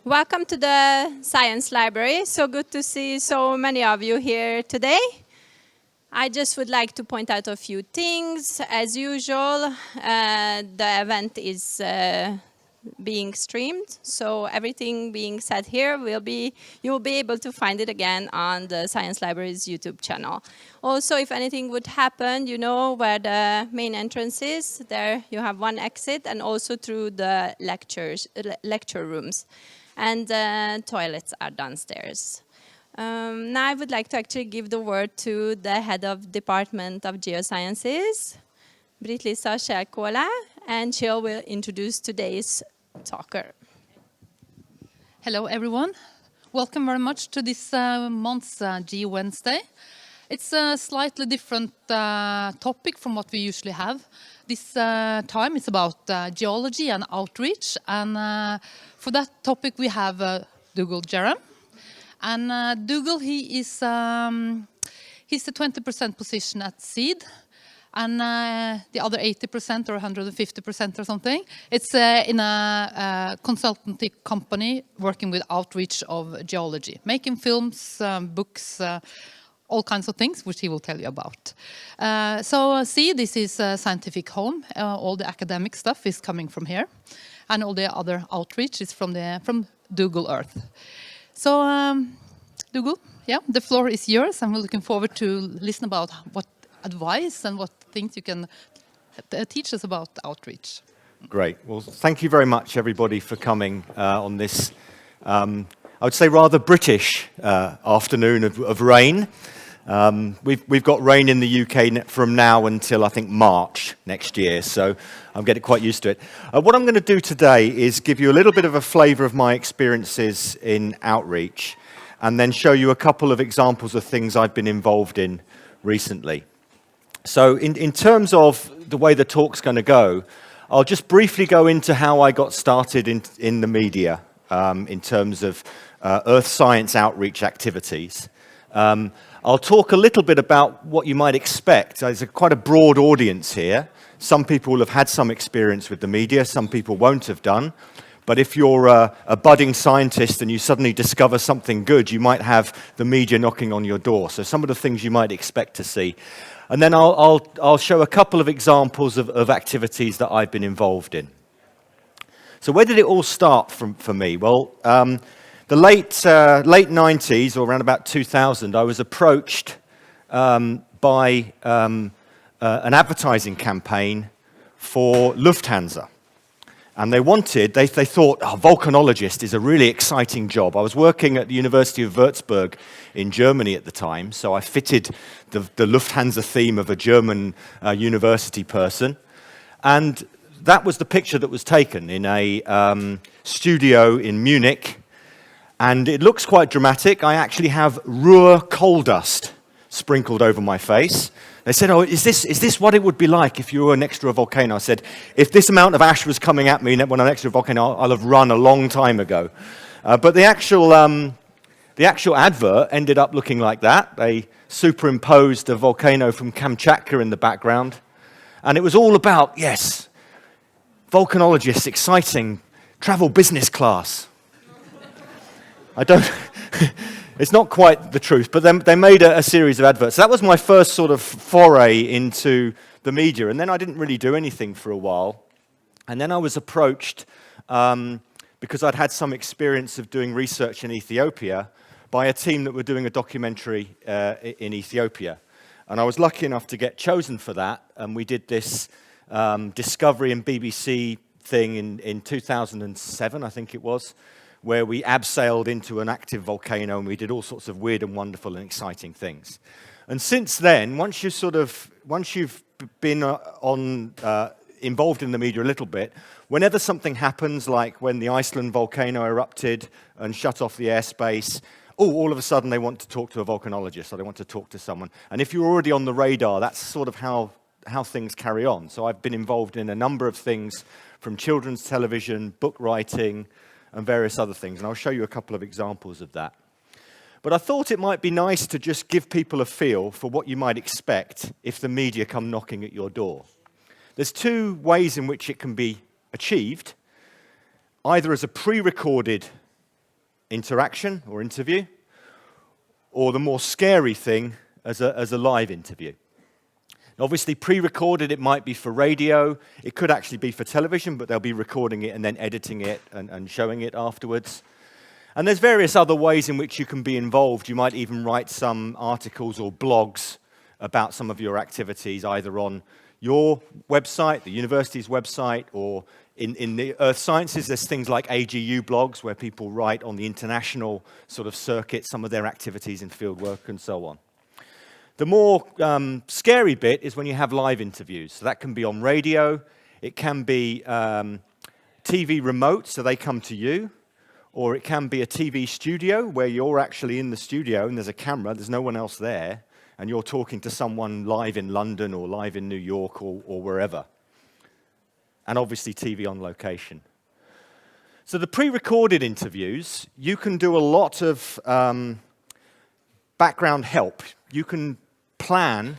Welcome to the Science Library. So good to see so many of you here today. I just would like to point out a few things. As usual, the event is being streamed, so everything being said here you will be able to find it again on the Science Library's YouTube channel. Also, if anything would happen, you know where the main entrance is. There you have one exit, and also through the lecture rooms. And toilets are downstairs. Now I would like to actually give the word to the head of Department of Geosciences, Britt-Lisa Kjærkola, and she will introduce today's talker. Hello everyone. Welcome very much to this month's GEO-onsdag. It's a slightly different topic from what we usually have. This time is about geology and outreach, and for that topic we have Dougal Jerram. And Dougal, he's the 20% position at SEED, and the other 80% or 150% or something, it's in a consultancy company working with outreach of geology, making films, books, all kinds of things, which he will tell you about. So SEED, this is a scientific home. All the academic stuff is coming from here, and all the other outreach is from Dougal Earth. So Dougal, yeah, the floor is yours, and we're looking forward to listen about what advice and what things you can teach us about outreach. Great. Well, thank you very much, everybody, for coming on this, I would say, rather British afternoon of rain. We've got rain in the UK from now until, I think, March next year, so I'm getting quite used to it. What I'm going to do today is give you a little bit of a flavour of my experiences in outreach, and then show you a couple of examples of things I've been involved in recently. So in terms of the way the talk's going to go, I'll just briefly go into how I got started in the media in terms of earth science outreach activities. I'll talk a little bit about what you might expect. There's quite a broad audience here. Some people will have had some experience with the media, some people won't have done. But if you're a budding scientist and you suddenly discover something good, you might have the media knocking on your door. So some of the things you might expect to see. And then I'll show a couple of examples of activities that I've been involved in. So where did it all start for me? Well, the late 90s, or around about 2000, I was approached by an advertising campaign for Lufthansa. And they thought, volcanologist is a really exciting job. I was working at the University of Würzburg in Germany at the time, so I fitted the Lufthansa theme of a German university person. And that was the picture that was taken in a studio in Munich. And it looks quite dramatic. I actually have Ruhr coal dust sprinkled over my face. They said, is this what it would be like if you were next to a volcano? I said, if this amount of ash was coming at me when I'm next to a volcano, I'll have run a long time ago. But the actual advert ended up looking like that. They superimposed a volcano from Kamchatka in the background. And it was all about, yes, volcanologists, exciting, travel business class. It's not quite the truth, but they made a series of adverts. So that was my first sort of foray into the media, and then I didn't really do anything for a while. And then I was approached, because I'd had some experience of doing research in Ethiopia, by a team that were doing a documentary in Ethiopia. And I was lucky enough to get chosen for that, and we did this Discovery and BBC thing in 2007, I think it was, where we abseiled into an active volcano and we did all sorts of weird and wonderful and exciting things. And since then, once you've been involved in the media a little bit, whenever something happens, like when the Iceland volcano erupted and shut off the airspace, all of a sudden they want to talk to a volcanologist, or they want to talk to someone. And if you're already on the radar, that's sort of how things carry on. So I've been involved in a number of things, from children's television, book writing, and various other things, and I'll show you a couple of examples of that. But I thought it might be nice to just give people a feel for what you might expect if the media come knocking at your door. There's two ways in which it can be achieved, either as a pre-recorded interaction or interview, or the more scary thing as a live interview. Obviously, pre-recorded, it might be for radio. It could actually be for television, but they'll be recording it and then editing it and showing it afterwards. And there's various other ways in which you can be involved. You might even write some articles or blogs about some of your activities, either on your website, the university's website, or in the earth sciences, there's things like AGU blogs where people write on the international sort of circuit some of their activities and field work and so on. The more scary bit is when you have live interviews. So that can be on radio, it can be TV remote, so they come to you, or it can be a TV studio where you're actually in the studio and there's a camera, there's no one else there, and you're talking to someone live in London or live in New York or wherever. And obviously TV on location. So the pre-recorded interviews, you can do a lot of background help. You can plan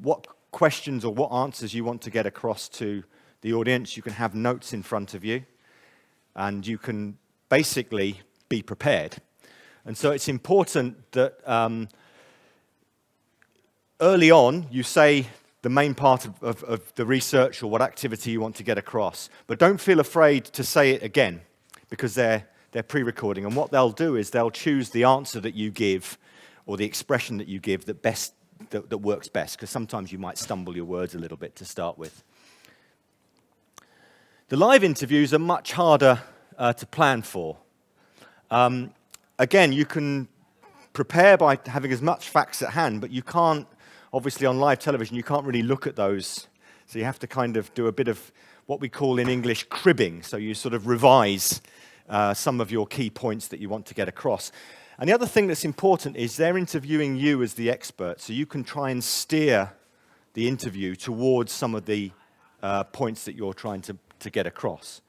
what questions or what answers you want to get across to the audience. You can have notes in front of you, and you can basically be prepared. And so it's important that early on you say the main part of the research or what activity you want to get across. But don't feel afraid to say it again, because they're pre-recording. And what they'll do is they'll choose the answer that you give or the expression that you give that works best, because sometimes you might stumble your words a little bit to start with. The live interviews are much harder to plan for. Again, you can prepare by having as much facts at hand, but you can't, obviously on live television, you can't really look at those. So you have to kind of do a bit of what we call in English cribbing. So you sort of revise some of your key points that you want to get across. And the other thing that's important is they're interviewing you as the expert, so you can try and steer the interview towards some of the points that you're trying to get across.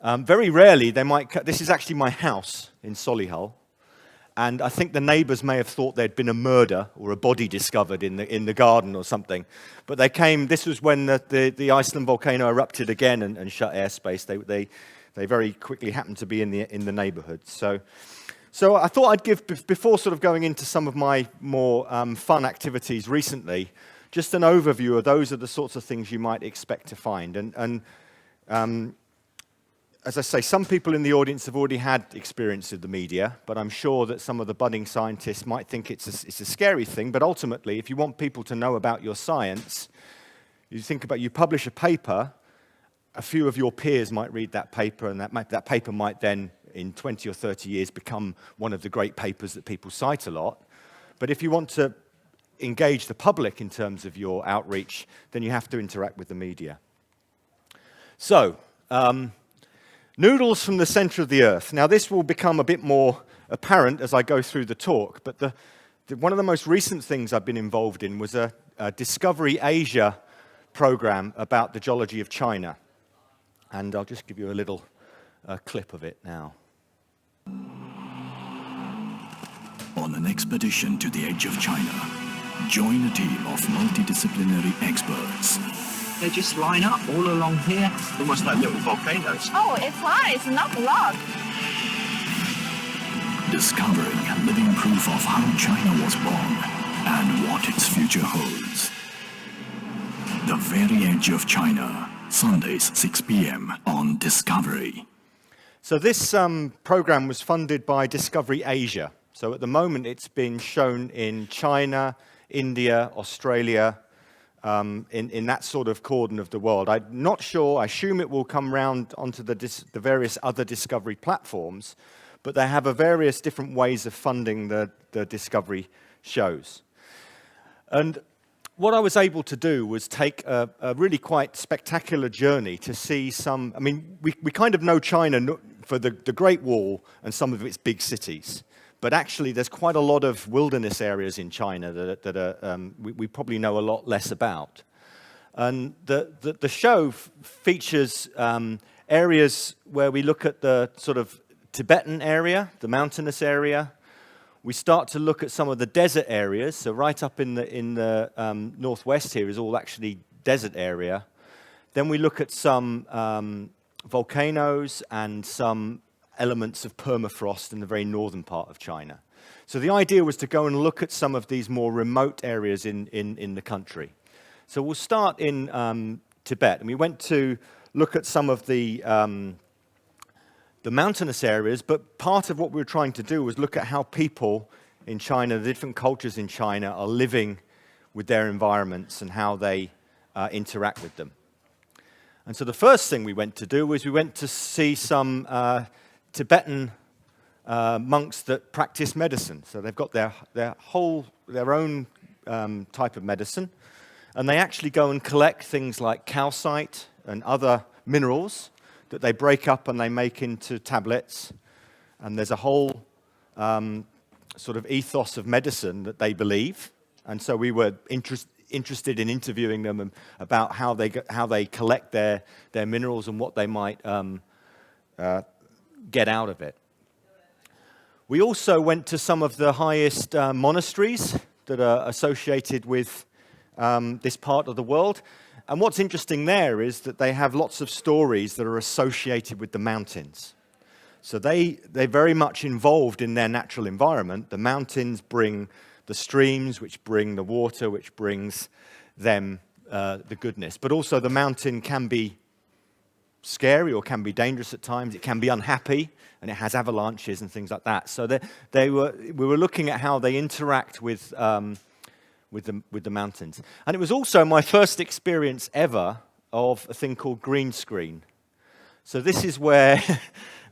Very rarely, they might this is actually my house in Solihull, and I think the neighbours may have thought there'd been a murder or a body discovered in the garden or something. But they came, this was when the Iceland volcano erupted again and shut airspace. They very quickly happened to be in the neighbourhood. So I thought I'd give, before sort of going into some of my more fun activities recently, just an overview of those are the sorts of things you might expect to find. And as I say, some people in the audience have already had experience with the media, but I'm sure that some of the budding scientists might think it's a scary thing. But ultimately, if you want people to know about your science, you publish a paper, a few of your peers might read that paper, and that paper might then, in 20 or 30 years, become one of the great papers that people cite a lot. But if you want to engage the public in terms of your outreach, then you have to interact with the media. So, noodles from the center of the earth. Now, this will become a bit more apparent as I go through the talk, but one of the most recent things I've been involved in was a Discovery Asia program about the geology of China. And I'll just give you a little clip of it now. On an expedition to the edge of China, join a team of multidisciplinary experts. They just line up all along here, almost like little volcanoes. Oh, it's high, it's not a log. Discovering living proof of how China was born and what its future holds. The Very Edge of China, Sundays 6 p.m. on Discovery. So this program was funded by Discovery Asia. So at the moment it's been shown in China, India, Australia, in that sort of cordon of the world. I'm not sure, I assume it will come round onto the various other Discovery platforms, but they have various different ways of funding the Discovery shows. And what I was able to do was take a really quite spectacular journey to see some, I mean, we kind of know China for the Great Wall and some of its big cities. But actually, there's quite a lot of wilderness areas in China that we probably know a lot less about. And the show features areas where we look at the sort of Tibetan area, the mountainous area. We start to look at some of the desert areas. So right up in the northwest here is all actually desert area. Then we look at some volcanoes and some elements of permafrost in the very northern part of China. So the idea was to go and look at some of these more remote areas in the country. So we'll start in Tibet, and we went to look at some of the mountainous areas, but part of what we were trying to do was look at how people in China, the different cultures in China, are living with their environments and how they interact with them. And so the first thing we went to do was we went to see some Tibetan monks that practice medicine. So they've got their own type of medicine, and they actually go and collect things like calcite and other minerals that they break up and they make into tablets. And there's a whole sort of ethos of medicine that they believe. And so we were interested in interviewing them about how they collect their minerals and what they might get out of it. We also went to some of the highest monasteries that are associated with this part of the world. And what's interesting there is that they have lots of stories that are associated with the mountains. So they're very much involved in their natural environment. The mountains bring the streams, which bring the water, which brings them the goodness. But also the mountain can be scary or can be dangerous at times. It can be unhappy, and it has avalanches and things like that. So we were looking at how they interact with the mountains. And it was also my first experience ever of a thing called green screen. So this is where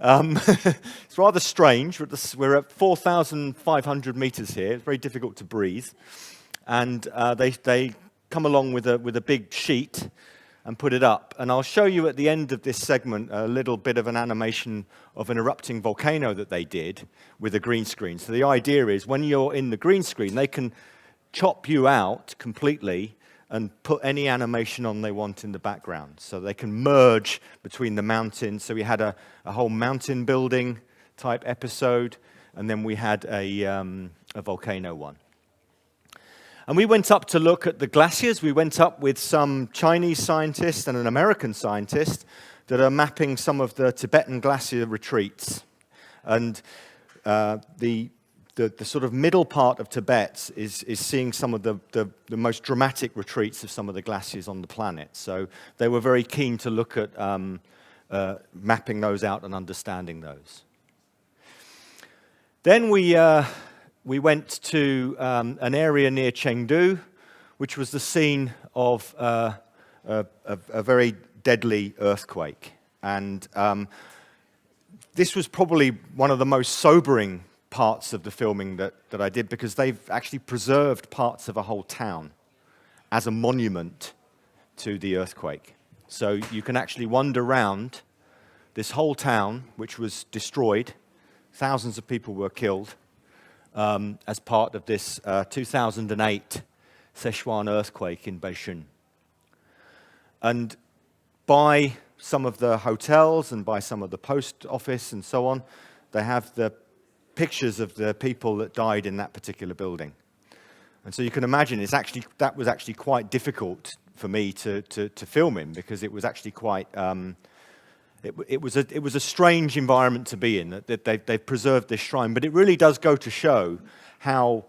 it's rather strange. We're at 4,500 meters here. It's very difficult to breathe. And they come along with a big sheet and put it up. And I'll show you at the end of this segment a little bit of an animation of an erupting volcano that they did with a green screen. So the idea is when you're in the green screen, they can chop you out completely and put any animation on they want in the background. So they can merge between the mountains. So we had a whole mountain building type episode, and then we had a volcano one. And we went up to look at the glaciers. We went up with some Chinese scientists and an American scientist that are mapping some of the Tibetan glacier retreats. And the sort of middle part of Tibet is seeing some of the most dramatic retreats of some of the glaciers on the planet. So they were very keen to look at mapping those out and understanding those. Then we went to an area near Chengdu, which was the scene of a very deadly earthquake. And this was probably one of the most sobering parts of the filming that I did, because they've actually preserved parts of a whole town as a monument to the earthquake. So you can actually wander around this whole town, which was destroyed. Thousands of people were killed as part of this 2008 Sichuan earthquake in Beijing. And by some of the hotels and by some of the post office and so on, they have the pictures of the people that died in that particular building. And so you can imagine that was actually quite difficult for me to film in, because it was actually quite it was a strange environment to be in. That they've preserved this shrine, but it really does go to show how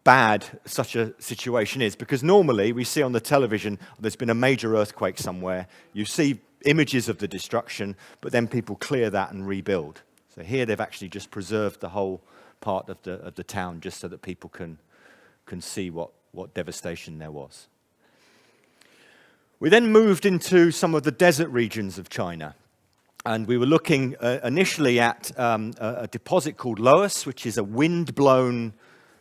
bad such a situation is, because normally we see on the television there's been a major earthquake somewhere, you see images of the destruction, but then people clear that and rebuild. So here they've actually just preserved the whole part of the town, just so that people can see what devastation there was. We then moved into some of the desert regions of China, and we were looking initially at a deposit called Loess, which is a wind-blown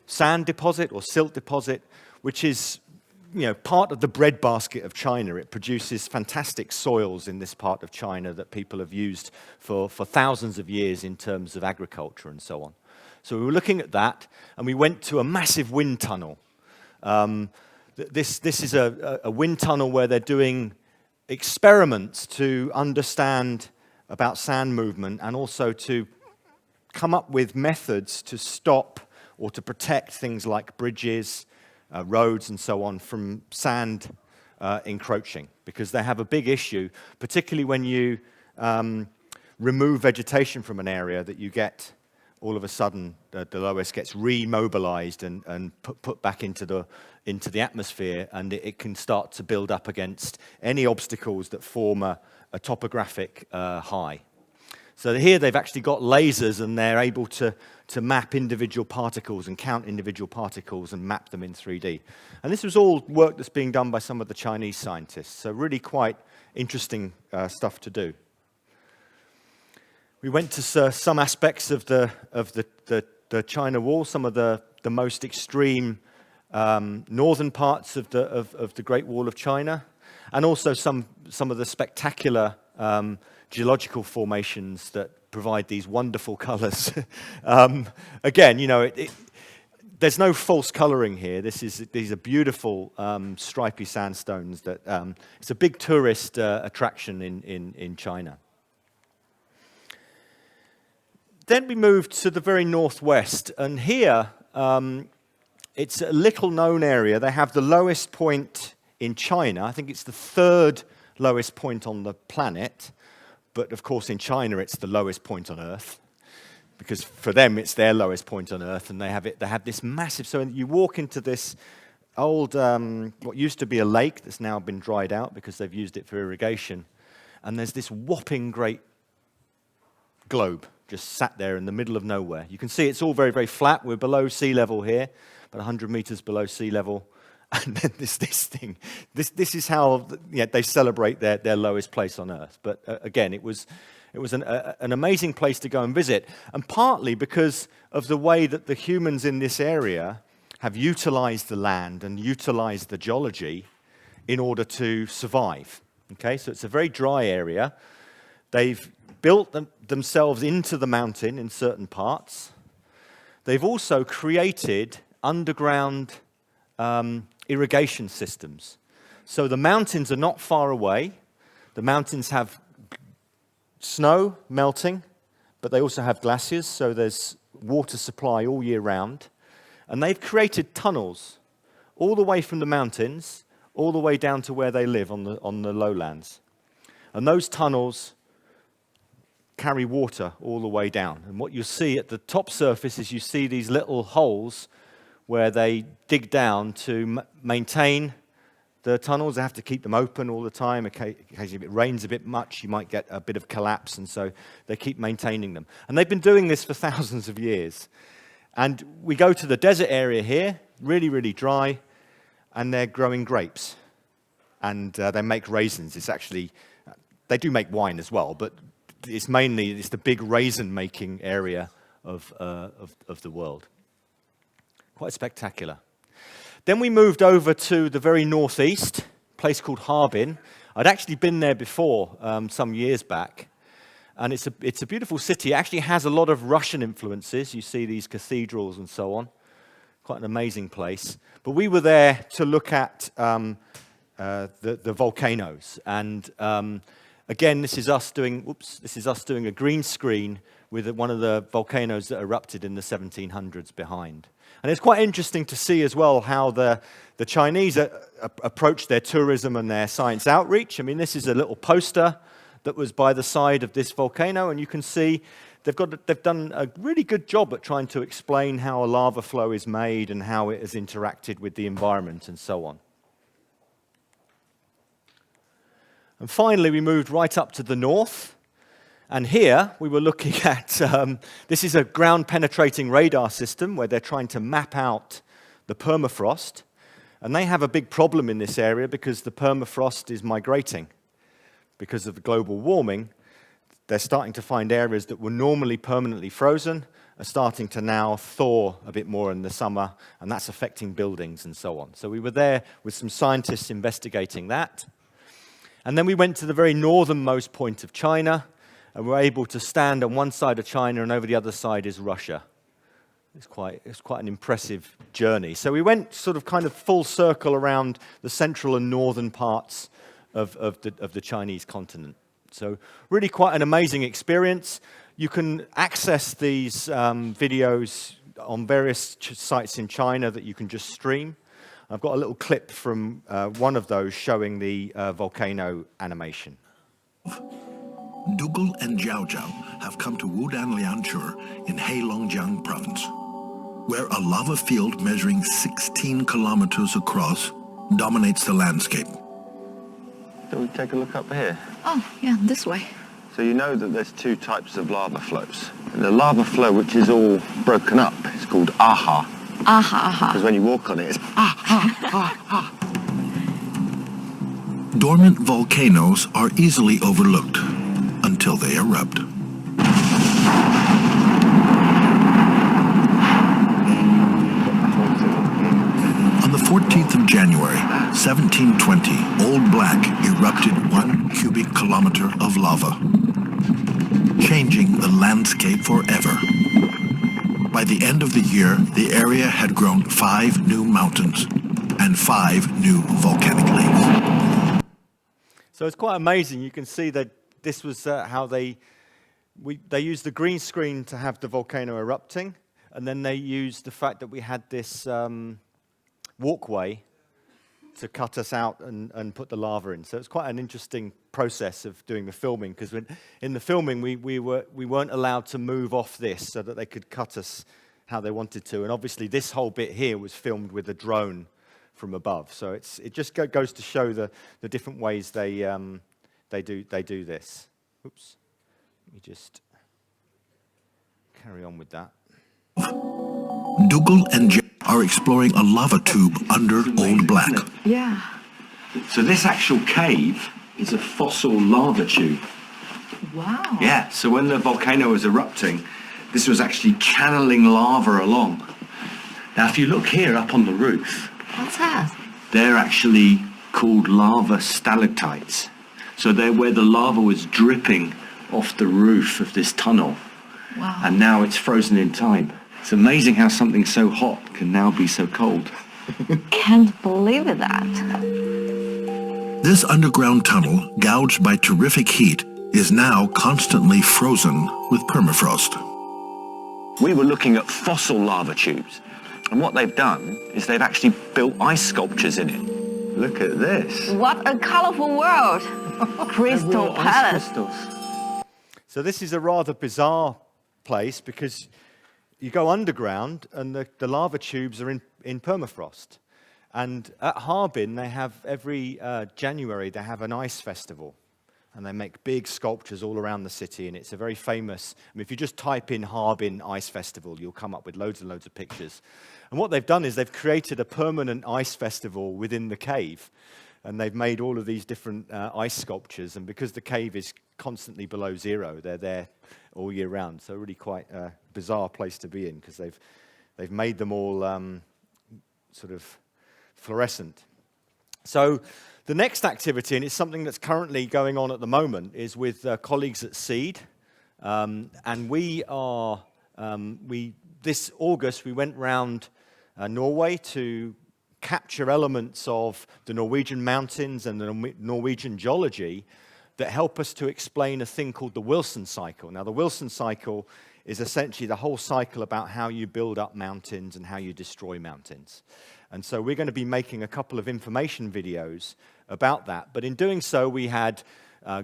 sand deposit or silt deposit, which is part of the breadbasket of China. It produces fantastic soils in this part of China that people have used for thousands of years in terms of agriculture and so on. So we were looking at that, and we went to a massive wind tunnel. This is a wind tunnel where they're doing experiments to understand about sand movement, and also to come up with methods to stop or to protect things like bridges, roads and so on from sand encroaching, because they have a big issue, particularly when you remove vegetation from an area that you get all of a sudden the loess gets remobilized and put back into the atmosphere, and it can start to build up against any obstacles that form a topographic high. So here they've actually got lasers, and they're able to map individual particles and count individual particles and map them in 3D. And this was all work that's being done by some of the Chinese scientists, so really quite interesting stuff to do. We went to some aspects of the China Wall, some of the most extreme northern parts of the Great Wall of China, and also some of the spectacular geological formations that provide these wonderful colors. Again, you know, there's no false coloring here. These are beautiful stripy sandstones that it's a big tourist attraction in China. Then we moved to the very northwest, and here it's a little known area. They have the lowest point in China. I think it's the third lowest point on the planet, but of course in China it's the lowest point on Earth, because for them it's their lowest point on Earth, and they have this massive. So you walk into this old what used to be a lake that's now been dried out because they've used it for irrigation, and there's this whopping great globe just sat there in the middle of nowhere. You can see it's all very, very flat. We're below sea level here, about 100 meters below sea level. And then this thing. This is how they celebrate their lowest place on Earth. But again, it was an amazing place to go and visit, and partly because of the way that the humans in this area have utilized the land and utilized the geology in order to survive. Okay, so it's a very dry area. They've built themselves into the mountain in certain parts. They've also created underground irrigation systems. So the mountains are not far away. The mountains have snow melting, but they also have glaciers, so there's water supply all year round. And they've created tunnels all the way from the mountains, all the way down to where they live on the lowlands. And those tunnels carry water all the way down. And what you see at the top surface is you see these little holes where they dig down to maintain the tunnels. They have to keep them open all the time. Occasionally, if it rains a bit much, you might get a bit of collapse, and so they keep maintaining them. And they've been doing this for thousands of years. And we go to the desert area here, really, really dry, and they're growing grapes. And they make raisins. It's actually, they do make wine as well, but it's the big raisin-making area of the world. Quite spectacular. Then we moved over to the very northeast, a place called Harbin. I'd actually been there before some years back, and it's a beautiful city. It actually has a lot of Russian influences. You see these cathedrals and so on. Quite an amazing place. But we were there to look at the volcanoes, and again, this is us doing a green screen with one of the volcanoes that erupted in the 1700s behind. And it's quite interesting to see as well how the Chinese approach their tourism and their science outreach. I mean, this is a little poster that was by the side of this volcano, and you can see they've done a really good job at trying to explain how a lava flow is made and how it has interacted with the environment and so on. And finally, we moved right up to the north. And here, we were looking at, this is a ground-penetrating radar system where they're trying to map out the permafrost. And they have a big problem in this area because the permafrost is migrating. Because of the global warming, they're starting to find areas that were normally permanently frozen are starting to now thaw a bit more in the summer, and that's affecting buildings and so on. So we were there with some scientists investigating that. And then we went to the very northernmost point of China, and we're able to stand on one side of China, and over the other side is Russia. It's quite an impressive journey. So we went sort of kind of full circle around the central and northern parts of the Chinese continent. So really quite an amazing experience. You can access these videos on various sites in China that you can just stream. I've got a little clip from one of those showing the volcano animation. Dougal and Jiao Jiao have come to Wudan Lianchur in Heilongjiang province, where a lava field measuring 16 kilometers across dominates the landscape. So we take a look up here. Oh, yeah, this way. So you know that there's two types of lava flows. And the lava flow which is all broken up is called aha. Aha, aha. Because when you walk on it, it's Dormant volcanoes are easily overlooked until they erupt. On the 14th of January, 1720, Old Black erupted 1 cubic kilometer of lava, changing the landscape forever. By the end of the year, the area had grown 5 new mountains and 5 new volcanic lakes. So it's quite amazing. You can see that this was how they used the green screen to have the volcano erupting, and then they used the fact that we had this walkway to cut us out and put the lava in. So it's quite an interesting process of doing the filming, because in the filming we weren't allowed to move off this so that they could cut us how they wanted to. And obviously this whole bit here was filmed with a drone from above. So it just goes to show the different ways they do this. Oops. Let me just carry on with that. Dougal and Jiao are exploring a lava tube under Old Black. Yeah. So this actual cave is a fossil lava tube. Wow. Yeah, so when the volcano was erupting, this was actually channeling lava along. Now if you look here up on the roof, What's that? they're actually called lava stalactites. So they're where the lava was dripping off the roof of this tunnel. Wow. And now it's frozen in time. It's amazing how something so hot can now be so cold. Can't believe that. This underground tunnel, gouged by terrific heat, is now constantly frozen with permafrost. We were looking at fossil lava tubes. And what they've done is they've actually built ice sculptures in it. Look at this. What a colorful world. Crystal Ice Palace. crystals. So this is a rather bizarre place because you go underground and the lava tubes are in permafrost. And at Harbin, they have every January, they have an ice festival. And they make big sculptures all around the city. And it's a very famous, I mean, if you just type in Harbin Ice Festival, you'll come up with loads and loads of pictures. And what they've done is they've created a permanent ice festival within the cave. And they've made all of these different ice sculptures. And because the cave is constantly below zero, they're there all year round. So really quite a bizarre place to be in, because they've made them all sort of fluorescent. So the next activity, and it's something that's currently going on at the moment, is with colleagues at SEED. And this August, we went round Norway to capture elements of the Norwegian mountains and the Norwegian geology that help us to explain a thing called the Wilson cycle. Now, the Wilson cycle is essentially the whole cycle about how you build up mountains and how you destroy mountains. And so we're going to be making a couple of information videos about that. But in doing so, we had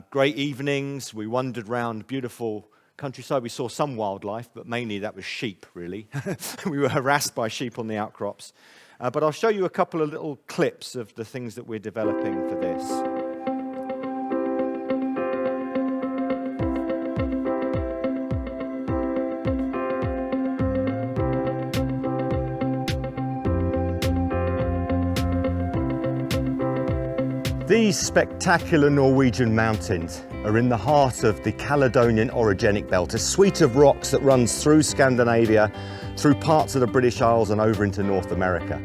great evenings. We wandered around beautiful countryside. We saw some wildlife, but mainly that was sheep, really. We were harassed by sheep on the outcrops. But I'll show you a couple of little clips of the things that we're developing for this. These spectacular Norwegian mountains are in the heart of the Caledonian orogenic belt, a suite of rocks that runs through Scandinavia, through parts of the British Isles and over into North America.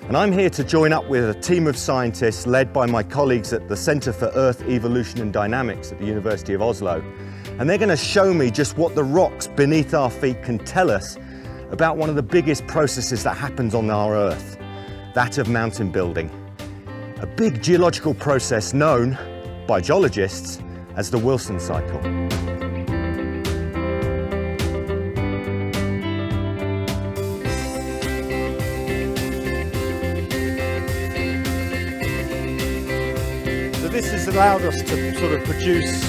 And I'm here to join up with a team of scientists led by my colleagues at the Centre for Earth Evolution and Dynamics at the University of Oslo. And they're going to show me just what the rocks beneath our feet can tell us about one of the biggest processes that happens on our Earth, that of mountain building. A big geological process known by geologists as the Wilson cycle. So this has allowed us to sort of produce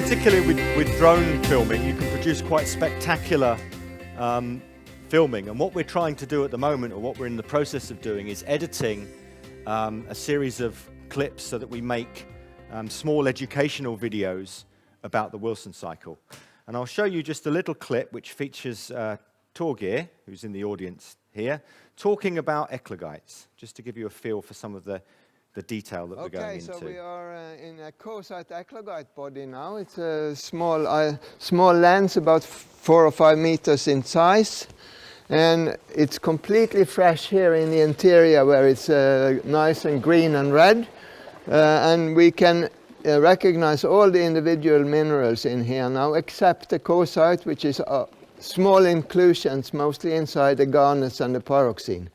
particularly with drone filming, you can produce quite spectacular filming. And what we're trying to do at the moment, or what we're in the process of doing, is editing a series of clips so that we make small educational videos about the Wilson cycle. And I'll show you just a little clip which features Torgeir, who's in the audience here, talking about eclogites, just to give you a feel for some of the detail that we're going into. Okay, so we are in a co-site eclogite body now. It's a small lens, about 4 or 5 meters in size. And it's completely fresh here in the interior, where it's nice and green and red. And we can recognize all the individual minerals in here now, except the co-site, which is small inclusions, mostly inside the garnets and the pyroxene.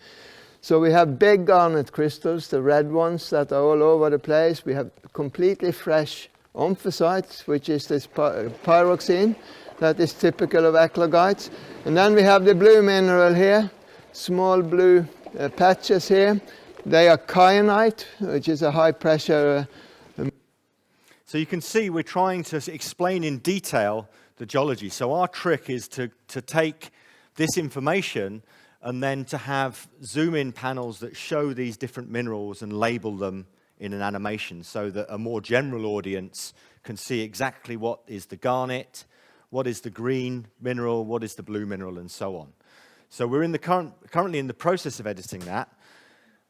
So we have big garnet crystals, the red ones that are all over the place. We have completely fresh omphocytes, which is this pyroxene that is typical of eclogites. And then we have the blue mineral here, small blue patches here. They are kyanite, which is a high pressure. So you can see we're trying to explain in detail the geology. So our trick is to take this information and then to have zoom-in panels that show these different minerals and label them in an animation, so that a more general audience can see exactly what is the garnet, what is the green mineral, what is the blue mineral, and so on. So we're currently in the process of editing that.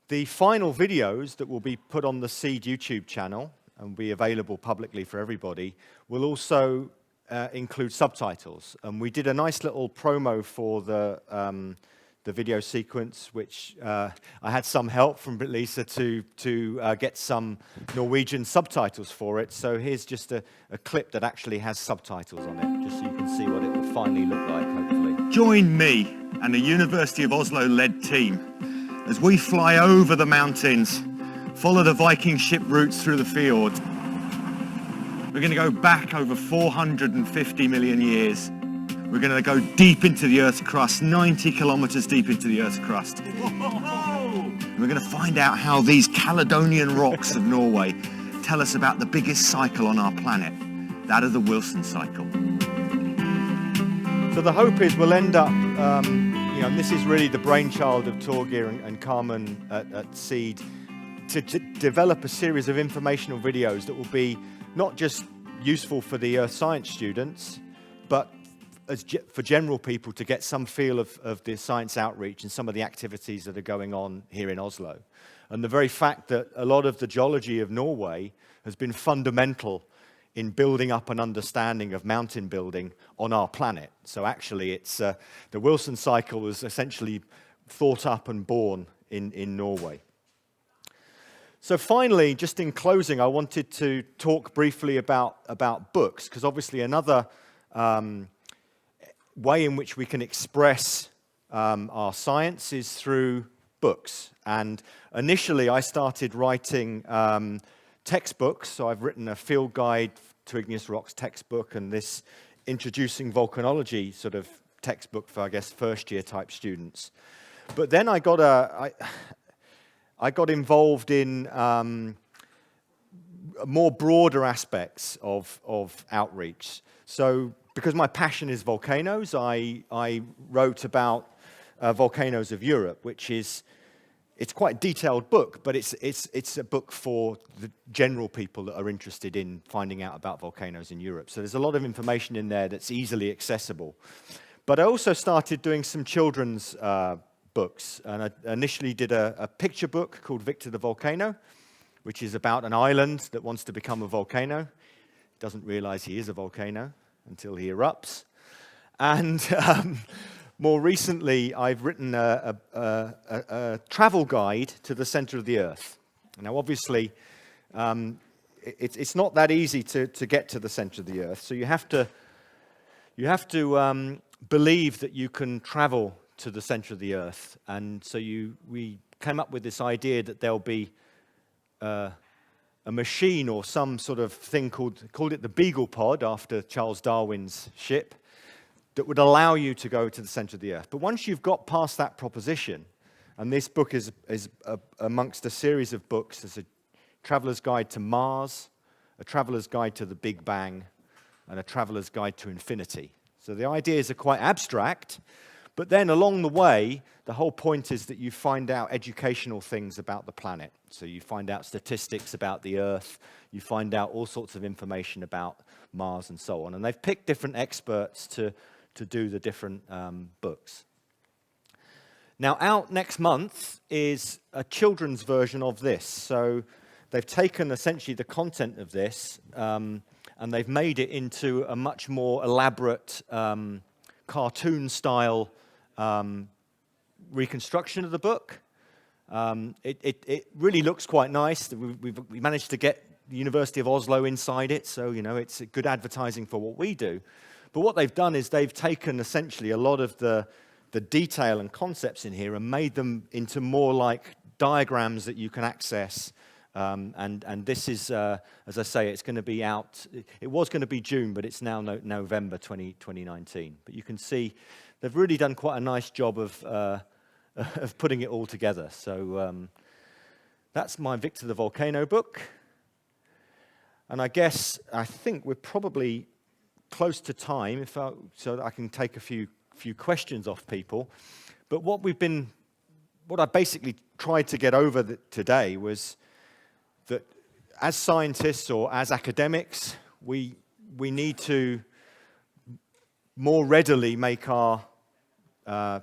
The final videos that will be put on the Seed YouTube channel and be available publicly for everybody will also include subtitles. And we did a nice little promo for the video sequence, which I had some help from Lisa to get some Norwegian subtitles for it. So here's just a clip that actually has subtitles on it, just so you can see what it will finally look like, hopefully. Join me and the University of Oslo-led team as we fly over the mountains, follow the Viking ship routes through the fjords. We're going to go back over 450 million years. We're going to go deep into the Earth's crust, 90 kilometers deep into the Earth's crust. And we're going to find out how these Caledonian rocks of Norway tell us about the biggest cycle on our planet, that of the Wilson cycle. So the hope is we'll end up, and this is really the brainchild of Torgeir and Carmen at Seed, to develop a series of informational videos that will be not just useful for the earth science students, but for general people to get some feel of the science outreach and some of the activities that are going on here in Oslo. And the very fact that a lot of the geology of Norway has been fundamental in building up an understanding of mountain building on our planet. So actually it's the Wilson cycle was essentially thought up and born in Norway. So finally, just in closing, I wanted to talk briefly about books, because obviously another way in which we can express our science is through books. And initially I started writing textbooks, so I've written a field guide to igneous rocks textbook and this introducing volcanology sort of textbook for, I guess, first year type students. But then I got involved in more broader aspects of outreach. So because my passion is volcanoes, I wrote about Volcanoes of Europe, which it's quite a detailed book, but it's a book for the general people that are interested in finding out about volcanoes in Europe. So there's a lot of information in there that's easily accessible. But I also started doing some children's books, and I initially did a picture book called Victor the Volcano, which is about an island that wants to become a volcano. Doesn't realize he is a volcano until he erupts. And more recently, I've written a travel guide to the center of the Earth. Now, obviously, it's not that easy to get to the center of the Earth, so you have to believe that you can travel to the center of the Earth. And so we came up with this idea that there'll be a machine or some sort of thing called it the Beagle Pod, after Charles Darwin's ship, that would allow you to go to the center of the Earth. But once you've got past that proposition, and this book is amongst a series of books, there's a Traveler's Guide to Mars, a Traveler's Guide to the Big Bang, and A Traveller's Guide to Infinity. So the ideas are quite abstract, but then along the way, the whole point is that you find out educational things about the planet. So you find out statistics about the Earth, you find out all sorts of information about Mars and so on. And they've picked different experts to do the different books. Now, out next month is a children's version of this. So they've taken essentially the content of this and they've made it into a much more elaborate cartoon-style reconstruction of the book. It really looks quite nice. We managed to get the University of Oslo inside it, so it's good advertising for what we do. But what they've done is they've taken essentially a lot of the detail and concepts in here and made them into more like diagrams that you can access. And this is, as I say, it's going to be out. It was going to be June, but it's now November 2019. But you can see they've really done quite a nice job of putting it all together. So that's my Victor the Volcano book. And I think we're probably close to time, so that I can take a few questions off people. But what I basically tried to get over today was that as scientists or as academics, we need to more readily make our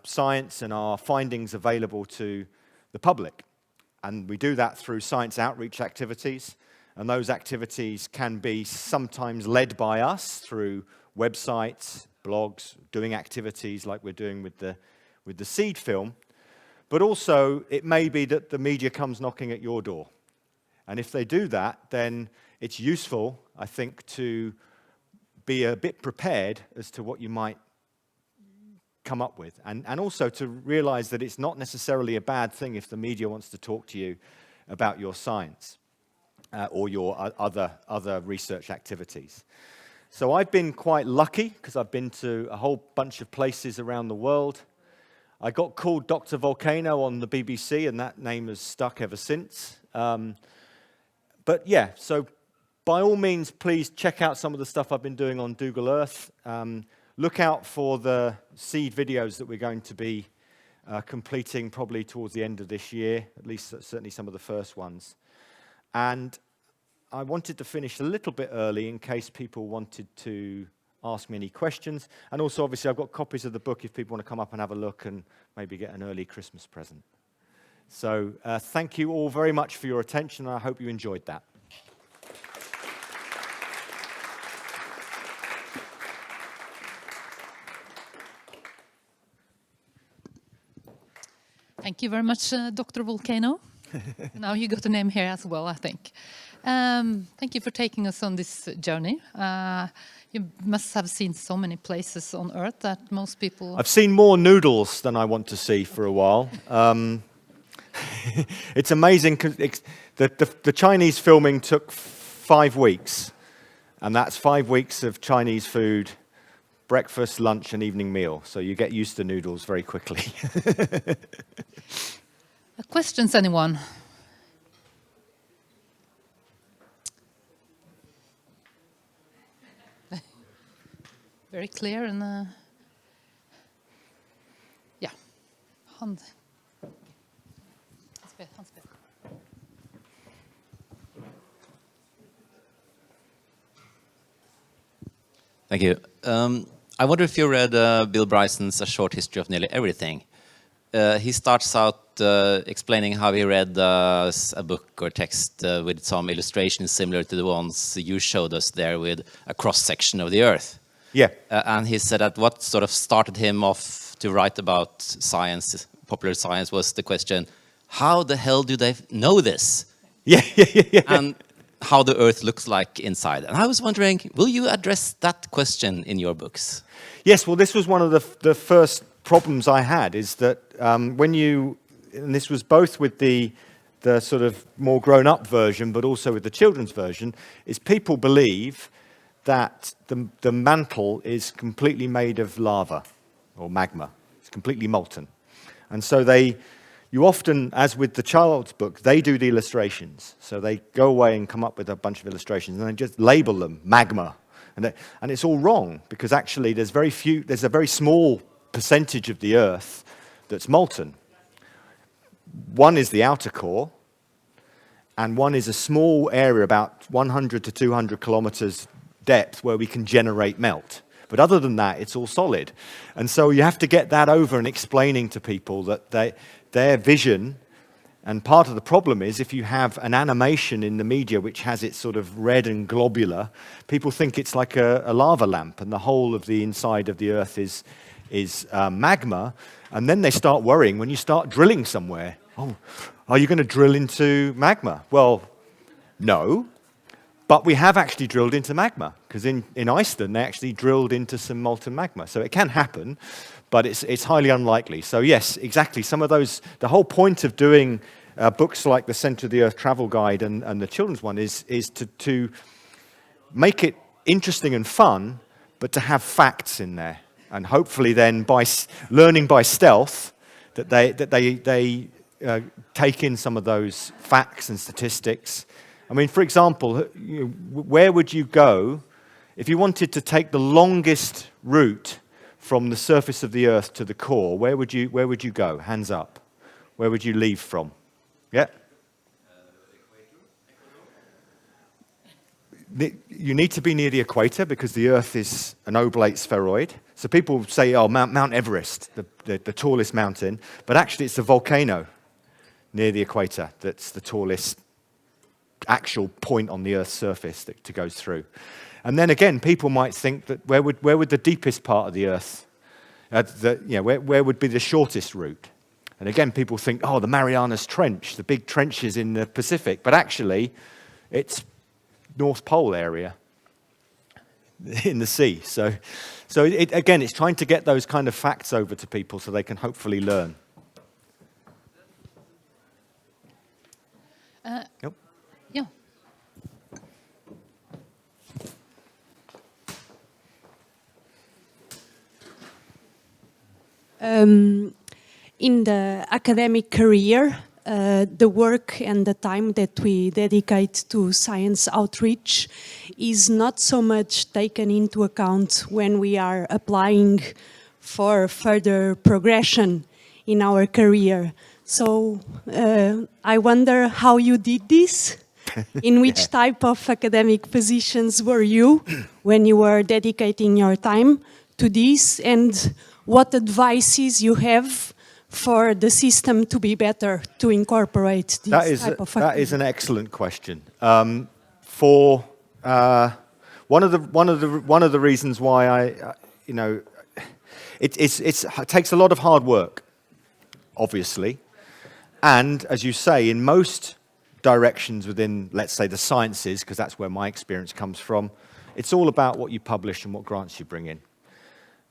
science and our findings available to the public. And we do that through science outreach activities. And those activities can be sometimes led by us through websites, blogs, doing activities like we're doing with the seed film. But also, it may be that the media comes knocking at your door. And if they do that, then it's useful, I think, to be a bit prepared as to what you might come up with. And also to realize that it's not necessarily a bad thing if the media wants to talk to you about your science or your other research activities. So I've been quite lucky because I've been to a whole bunch of places around the world. I got called Dr. Volcano on the BBC, and that name has stuck ever since. But yeah, so by all means, please check out some of the stuff I've been doing on Google Earth. Look out for the seed videos that we're going to be completing probably towards the end of this year, at least certainly some of the first ones. And I wanted to finish a little bit early in case people wanted to ask me any questions. And also, obviously, I've got copies of the book if people want to come up and have a look and maybe get an early Christmas present. So thank you all very much for your attention, and I hope you enjoyed that. Thank you very much, Dr. Volcano. Now you got a name here as well, I think. Thank you for taking us on this journey. You must have seen so many places on Earth that most people... I've seen more noodles than I want to see for a while. It's amazing because the Chinese filming took 5 weeks, and that's 5 weeks of Chinese food, breakfast, lunch, and evening meal. So you get used to noodles very quickly. Questions, anyone? Very clear and yeah, Hans. Thank you. I wonder if you read Bill Bryson's A Short History of Nearly Everything. He starts out explaining how he read a book or text with some illustrations similar to the ones you showed us there with a cross-section of the Earth. Yeah. And he said that what sort of started him off to write about science, popular science, was the question, how the hell do they know this? Yeah. And how the Earth looks like inside. And I was wondering, will you address that question in your books? Yes, well, this was one of the first problems I had, is that when you, and this was both with the sort of more grown-up version, but also with the children's version, is people believe that the mantle is completely made of lava or magma. It's completely molten. And so you often, as with the child's book, they do the illustrations. So they go away and come up with a bunch of illustrations, and they just label them magma And it's all wrong, because actually there's a very small percentage of the Earth that's molten. One is the outer core, and one is a small area about 100 to 200 kilometers depth where we can generate melt. But other than that, it's all solid. And so you have to get that over and explaining to people that their vision, and part of the problem is if you have an animation in the media which has it sort of red and globular, people think it's like a lava lamp and the whole of the inside of the Earth is magma. And then they start worrying when you start drilling somewhere. Oh, are you going to drill into magma? Well, no. But we have actually drilled into magma, because in Iceland they actually drilled into some molten magma. So it can happen, but it's highly unlikely. So yes, exactly. Some of those, the whole point of doing books like the Centre of the Earth Travel Guide and the children's one is to make it interesting and fun, but to have facts in there. And hopefully then by learning by stealth that they take in some of those facts and statistics. I mean, for example, where would you go if you wanted to take the longest route from the surface of the Earth to the core? Where would you go? Hands up. Where would you leave from? Yeah? You need to be near the equator because the Earth is an oblate spheroid. So people say, oh, Mount Everest, the tallest mountain. But actually it's a volcano near the equator that's the tallest actual point on the Earth's surface that goes through. And then again, people might think that where would the deepest part of the Earth, where would be the shortest route? And again, people think, oh, the Marianas Trench, the big trenches in the Pacific. But actually, it's North Pole area in the sea. So again, it's trying to get those kind of facts over to people so they can hopefully learn. Yep. Yeah. In the academic career, the work and the time that we dedicate to science outreach is not so much taken into account when we are applying for further progression in our career. So I wonder how you did this. In which type of academic positions were you when you were dedicating your time to this, and what advices you have for the system to be better to incorporate this type of activity? That is an excellent question. For one of the reasons why it takes a lot of hard work, obviously, and as you say, in most directions within, let's say, the sciences, because that's where my experience comes from, it's all about what you publish and what grants you bring in.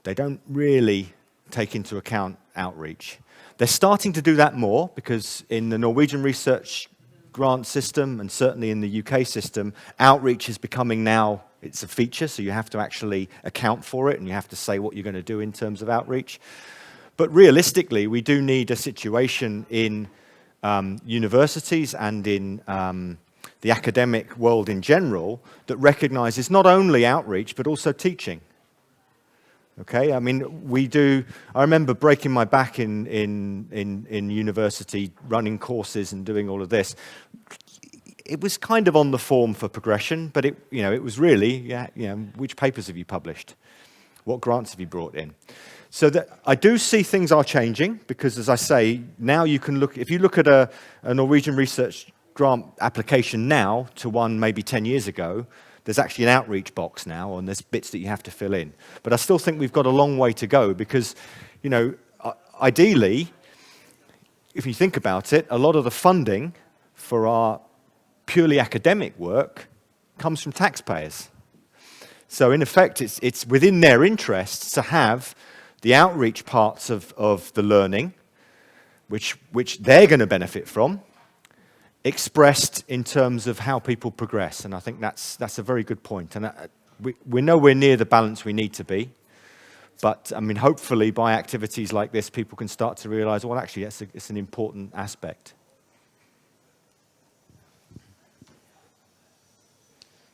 They don't really take into account outreach. They're starting to do that more because in the Norwegian research grant system and certainly in the UK system, outreach is becoming now, it's a feature, so you have to actually account for it and you have to say what you're going to do in terms of outreach. But realistically, we do need a situation in universities and in the academic world in general that recognizes not only outreach but also teaching. Okay, I mean, I remember breaking my back in university, running courses and doing all of this. It was kind of on the form for progression, but it was really, which papers have you published? What grants have you brought in? So that I do see things are changing because, as I say, now you can look, if you look at a Norwegian research grant application now to one maybe 10 years ago, there's actually an outreach box now and there's bits that you have to fill in. But I still think we've got a long way to go because, ideally, if you think about it, a lot of the funding for our purely academic work comes from taxpayers. So in effect, it's within their interests to have the outreach parts of the learning, which they're going to benefit from, expressed in terms of how people progress. And I think that's a very good point. And we're nowhere near the balance we need to be. But, I mean, hopefully by activities like this, people can start to realize, well, actually, it's an important aspect.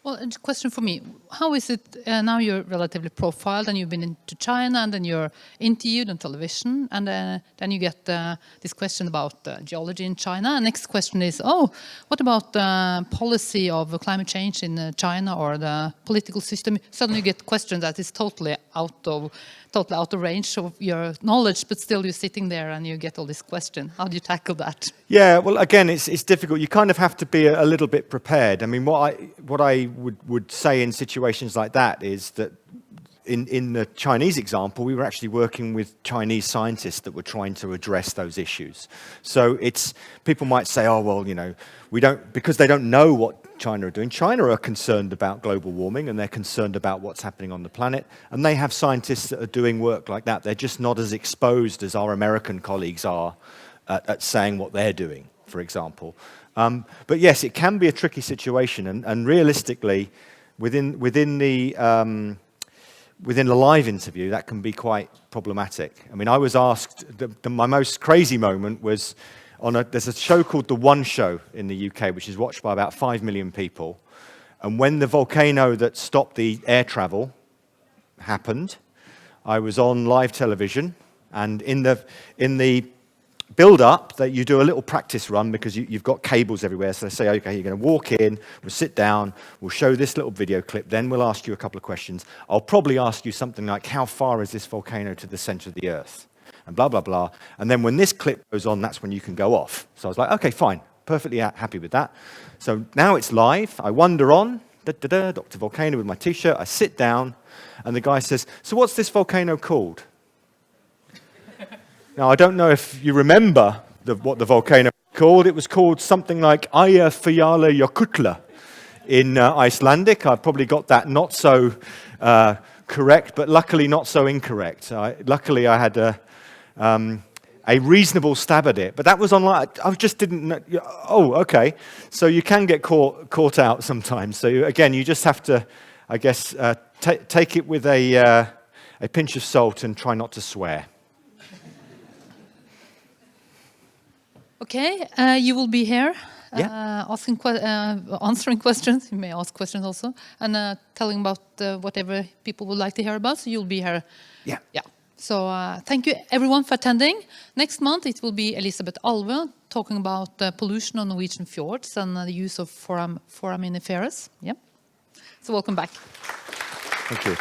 Well, a question for me. How is it, now you're relatively profiled and you've been into China and then you're interviewed on television and then you get this question about geology in China. And next question is, what about the policy of climate change in China or the political system? Suddenly you get questions that is totally out of range of your knowledge, but still you're sitting there and you get all these questions. How do you tackle that? Yeah, well, again, it's difficult. You kind of have to be a little bit prepared. I mean, what I would say in situations like that is that in the Chinese example, we were actually working with Chinese scientists that were trying to address those issues. So people might say, oh, well, you know, because they don't know what China are doing. China are concerned about global warming and they're concerned about what's happening on the planet. And they have scientists that are doing work like that. They're just not as exposed as our American colleagues are at saying what they're doing, for example. But yes, it can be a tricky situation. And realistically, within the live interview, that can be quite problematic. I mean, I was asked, my most crazy moment was there's a show called The One Show in the UK, which is watched by about 5 million people. And when the volcano that stopped the air travel happened, I was on live television, and in the build-up, that you do a little practice run because you've got cables everywhere. So they say, okay, you're going to walk in, we'll sit down, we'll show this little video clip, then we'll ask you a couple of questions. I'll probably ask you something like, how far is this volcano to the center of the Earth? And blah, blah, blah. And then when this clip goes on, that's when you can go off. So I was like, okay, fine, perfectly happy with that. So now it's live. I wander on, Dr. Volcano with my T-shirt. I sit down, and the guy says, so what's this volcano called? Now, I don't know if you remember what the volcano was called. It was called something like Eyjafjallajökull in Icelandic. I probably got that not so correct, but luckily not so incorrect. Luckily, I had a reasonable stab at it. But that was online. I just didn't know. Oh, okay. So you can get caught out sometimes. So again, you just have to, I guess, take it with a pinch of salt and try not to swear. Okay, you will be here answering questions. You may ask questions also, and telling about whatever people would like to hear about. So you'll be here. Yeah. So thank you everyone for attending. Next month it will be Elisabeth Alve talking about pollution on Norwegian fjords and the use of foraminiferae. Yeah. So welcome back. Thank you.